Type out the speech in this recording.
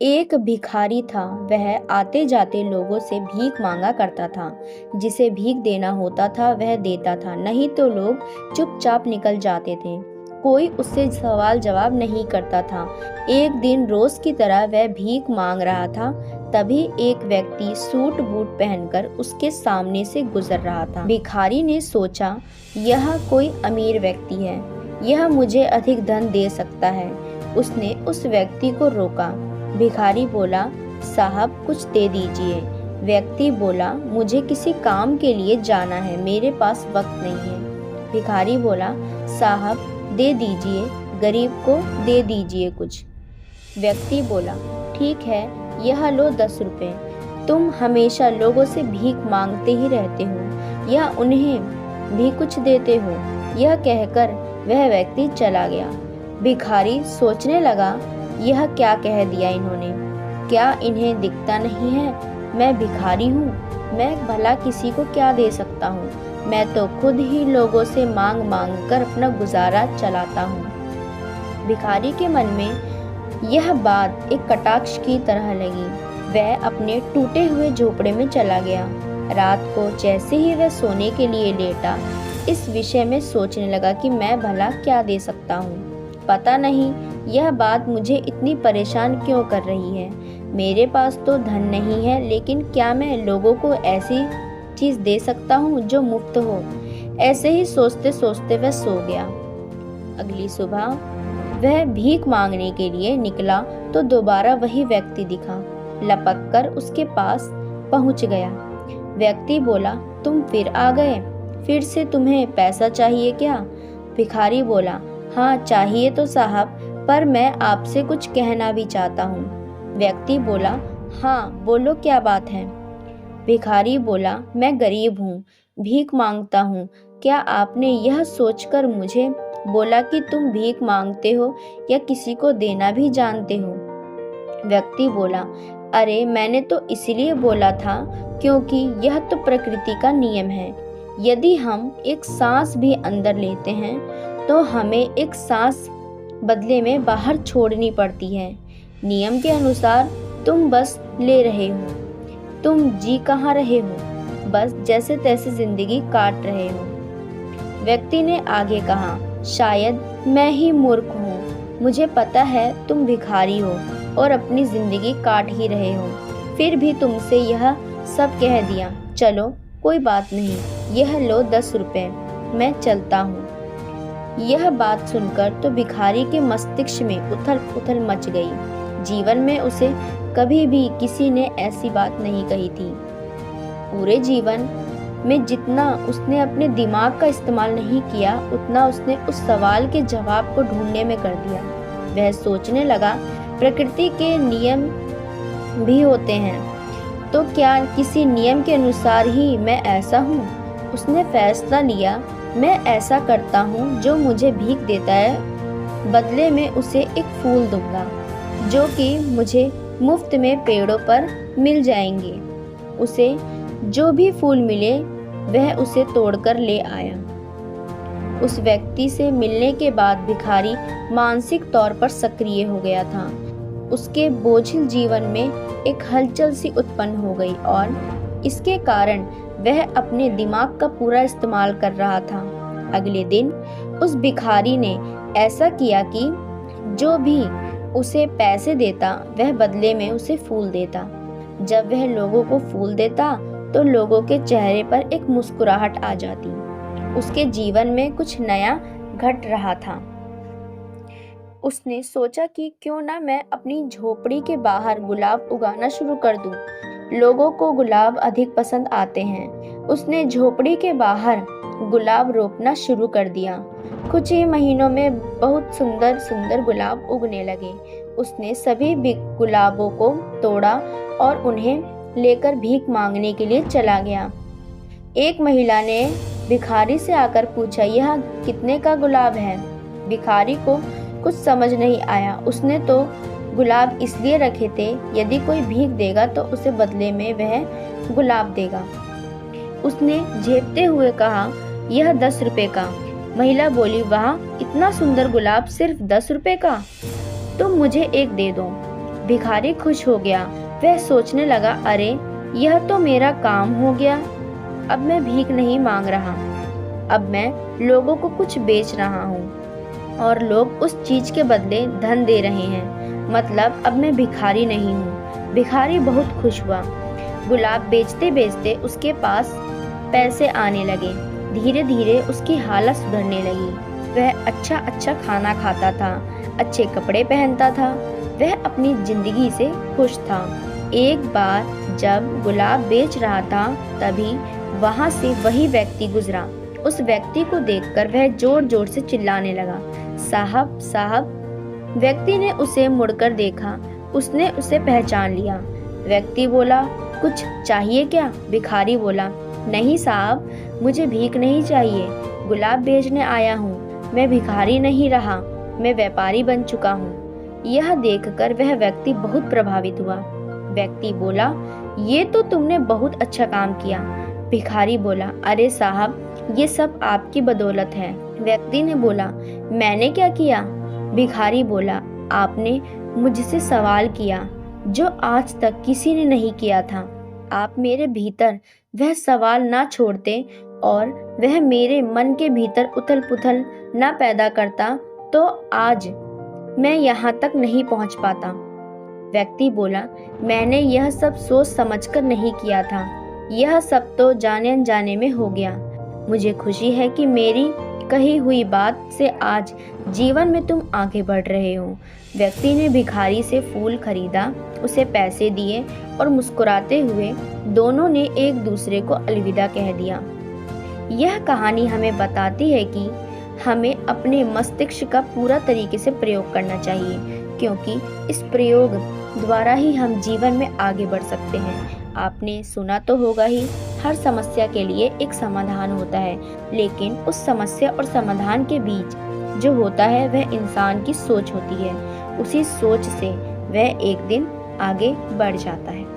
एक भिखारी था। वह आते जाते लोगों से भीख मांगा करता था। जिसे भीख देना होता था वह देता था, नहीं तो लोग चुपचाप निकल जाते थे। कोई उससे सवाल जवाब नहीं करता था। एक दिन रोज की तरह वह भीख मांग रहा था। तभी एक व्यक्ति सूट बूट पहनकर उसके सामने से गुजर रहा था। भिखारी ने सोचा, यह कोई अमीर व्यक्ति है, यह मुझे अधिक धन दे सकता है। उसने उस व्यक्ति को रोका। भिखारी बोला, साहब कुछ दे दीजिए। व्यक्ति बोला, मुझे किसी काम के लिए जाना है, मेरे पास वक्त नहीं है। भिखारी बोला, साहब दे दीजिए, गरीब को दे दीजिए कुछ। व्यक्ति बोला, ठीक है, यह लो 10 रुपए। तुम हमेशा लोगों से भीख मांगते ही रहते हो या उन्हें भी कुछ देते हो। यह कहकर वह व्यक्ति चला गया। भिखारी सोचने लगा, यह क्या कह दिया इन्होंने, क्या इन्हें दिखता नहीं है मैं भिखारी हूँ, मैं भला किसी को क्या दे सकता हूँ, मैं तो खुद ही लोगों से मांग मांग कर अपना गुजारा चलाता हूँ। भिखारी के मन में यह बात एक कटाक्ष की तरह लगी। वह अपने टूटे हुए झोपड़े में चला गया। रात को जैसे ही वह सोने के लिए लेटा, इस विषय में सोचने लगा कि मैं भला क्या दे सकता हूँ। पता नहीं यह बात मुझे इतनी परेशान क्यों कर रही है। मेरे पास तो धन नहीं है, लेकिन क्या मैं लोगों को ऐसी चीज दे सकता हूँ जो मुफ्त हो। ऐसे ही सोचते सोचते वह सो गया। अगली सुबह वह भीख मांगने के लिए निकला तो दोबारा वही व्यक्ति दिखा। लपक कर उसके पास पहुंच गया। व्यक्ति बोला, तुम फिर आ गए, फिर से तुम्हें पैसा चाहिए क्या? भिखारी बोला, हाँ चाहिए तो साहब, पर मैं आपसे कुछ कहना भी चाहता हूँ। व्यक्ति बोला, हाँ बोलो क्या बात है? भिखारी बोला, मैं गरीब हूँ, भीख मांगता हूँ। क्या आपने यह सोचकर मुझे बोला कि तुम भीख मांगते हो या किसी को देना भी जानते हो? व्यक्ति बोला, अरे मैंने तो इसलिए बोला था क्योंकि यह तो प्रकृति का नियम है। यदि हम एक सांस भी अंदर लेते हैं तो हमें एक सांस बदले में बाहर छोड़नी पड़ती है। नियम के अनुसार तुम बस ले रहे हो, तुम जी कहाँ रहे हो, बस जैसे तैसे जिंदगी काट रहे हो। व्यक्ति ने आगे कहा, शायद मैं ही मूर्ख हूँ, मुझे पता है तुम भिखारी हो और अपनी जिंदगी काट ही रहे हो, फिर भी तुमसे यह सब कह दिया। चलो कोई बात नहीं, यह लो 10 रुपए, मैं चलता हूँ। यह बात सुनकर तो भिखारी के मस्तिष्क में उथल पुथल मच गई। जीवन में उसे कभी भी किसी ने ऐसी बात नहीं कही थी। पूरे जीवन में जितना उसने अपने दिमाग का इस्तेमाल नहीं किया, उतना उसने उस सवाल के जवाब को ढूंढने में कर दिया। वह सोचने लगा, प्रकृति के नियम भी होते हैं, तो क्या किसी नियम के अनुसार ही मैं ऐसा हूँ? उसने फैसला लिया, मैं ऐसा करता हूँ, जो मुझे भीख देता है बदले में उसे एक फूल दूंगा, जो कि मुझे मुफ्त में पेड़ों पर मिल जाएंगे। उसे जो भी फूल मिले वह उसे तोड़कर ले आया। उस व्यक्ति से मिलने के बाद भिखारी मानसिक तौर पर सक्रिय हो गया था। उसके बोझिल जीवन में एक हलचल सी उत्पन्न हो गई और इसके कारण वह अपने दिमाग का पूरा इस्तेमाल कर रहा था। अगले दिन उस भिखारी ने ऐसा किया कि जो भी उसे पैसे देता वह बदले में उसे फूल देता। जब वह लोगों को फूल देता तो लोगों के चेहरे पर एक मुस्कुराहट आ जाती। उसके जीवन में कुछ नया घट रहा था। उसने सोचा कि क्यों ना मैं अपनी झोपड़ी के बाहर गुलाब उगाना शुरू कर दूं। लोगों को गुलाब अधिक पसंद आते हैं। उसने झोपड़ी के बाहर गुलाब रोपना शुरू कर दिया। कुछ ही महीनों में बहुत सुंदर सुंदर गुलाब उगने लगे। उसने सभी गुलाबों को तोड़ा और उन्हें लेकर भीख मांगने के लिए चला गया। एक महिला ने भिखारी से आकर पूछा, यह कितने का गुलाब है? भिखारी को कुछ समझ नहीं आया। उसने तो गुलाब इसलिए रखे थे, यदि कोई भीख देगा तो उसे बदले में वह गुलाब देगा। उसने झेपते हुए कहा, यह 10 रुपए का। महिला बोली, वाह, इतना सुंदर गुलाब सिर्फ 10 रुपए का? तुम मुझे एक दे दो। भिखारी खुश हो गया। वह सोचने लगा, अरे यह तो मेरा काम हो गया। अब मैं भीख नहीं मांग रहा, अब मैं लोगों को कुछ बेच रहा हूँ और लोग उस चीज के बदले धन दे रहे हैं। मतलब अब मैं भिखारी नहीं हूँ। भिखारी बहुत खुश हुआ। गुलाब बेचते बेचते उसके पास पैसे आने लगे। धीरे धीरे उसकी हालत सुधरने लगी। वह अच्छा अच्छा खाना खाता था, अच्छे कपड़े पहनता था। वह अपनी जिंदगी से खुश था। एक बार जब गुलाब बेच रहा था, तभी वहां से वही व्यक्ति गुजरा। उस व्यक्ति को देखकर वह जोर जोर से चिल्लाने लगा, साहब साहब। व्यक्ति ने उसे मुड़कर देखा। उसने उसे पहचान लिया। व्यक्ति बोला, कुछ चाहिए क्या? भिखारी बोला, नहीं साहब, मुझे भीख नहीं चाहिए, गुलाब बेचने आया हूँ। मैं भिखारी नहीं रहा, मैं व्यापारी बन चुका हूँ। यह देखकर वह व्यक्ति बहुत प्रभावित हुआ। व्यक्ति बोला, ये तो तुमने बहुत अच्छा काम किया। भिखारी बोला, अरे साहब, ये सब आपकी बदौलत है। व्यक्ति ने बोला, मैंने क्या किया? भिखारी बोला, आपने मुझसे सवाल किया जो आज तक किसी ने नहीं किया था। आप मेरे भीतर वह सवाल ना छोड़ते और वह मेरे मन के भीतर उथल पुथल ना पैदा करता, तो आज मैं यहाँ तक नहीं पहुँच पाता। व्यक्ति बोला, मैंने यह सब सोच समझकर नहीं किया था, यह सब तो जाने अनजाने में हो गया। मुझे खुशी है कि मेरी कही हुई बात से आज जीवन में तुम आगे बढ़ रहे हो। व्यक्ति ने भिखारी से फूल खरीदा, उसे पैसे दिए और मुस्कुराते हुए दोनों ने एक दूसरे को अलविदा कह दिया। यह कहानी हमें बताती है कि हमें अपने मस्तिष्क का पूरा तरीके से प्रयोग करना चाहिए, क्योंकि इस प्रयोग द्वारा ही हम जीवन में आगे बढ़ सकते हैं। आपने सुना तो होगा ही, हर समस्या के लिए एक समाधान होता है, लेकिन उस समस्या और समाधान के बीच जो होता है वह इंसान की सोच होती है। उसी सोच से वह एक दिन आगे बढ़ जाता है।